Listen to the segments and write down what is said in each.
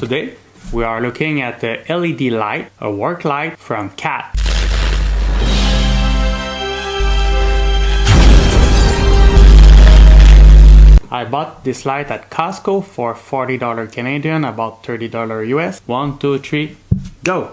Today we are looking at the LED light, a work light from CAT. I bought this light at Costco for $40 Canadian, about $30 US. 1, 2, 3, go!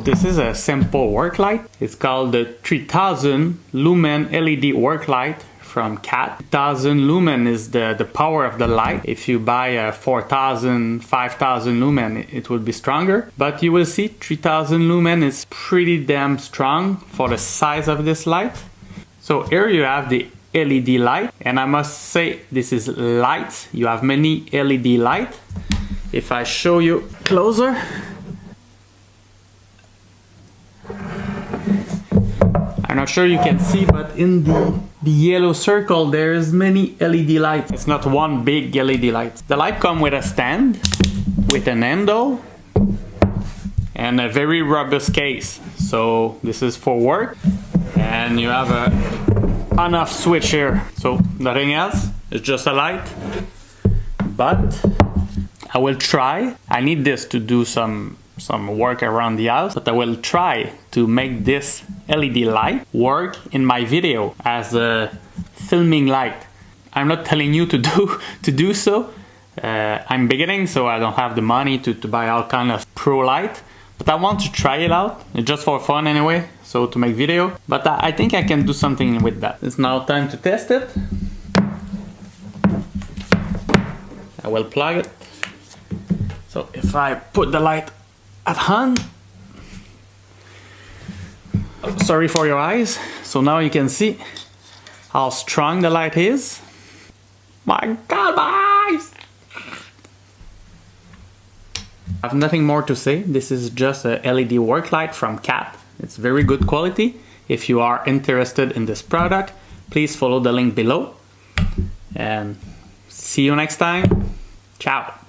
This is a simple work light. It's called the 3000 lumen LED work light from CAT. 1000 lumen is the power of the light. If you buy a 4000, 5000 lumen, it will be stronger. But you will see 3000 lumen is pretty damn strong for the size of this light. So here you have the LED light, and I must say this is light. You have many LED light. If I show you closer, I'm not sure you can see, but in the yellow circle there's many LED lights. It's not one big LED light. The light comes with a stand, with an handle, and a very robust case. So this is for work, and you have a on-off switch here. So nothing else, it's just a light. But I will try. I need this to do some work around the house, but I will try to make this LED light work in my video as a filming light. I'm not telling you to do so. I'm beginning, so I don't have the money to buy all kind of pro light, but I want to try it out just for fun anyway, so to make video. But I think I can do something with that. It's now time to test it. I will plug it. So if I put the light at hand, sorry for your eyes, so now you can see how strong the light is. My God, my eyes! I have nothing more to say. This is just a LED work light from CAT. It's very good quality. If you are interested in this product, please follow the link below, and see you next time. Ciao!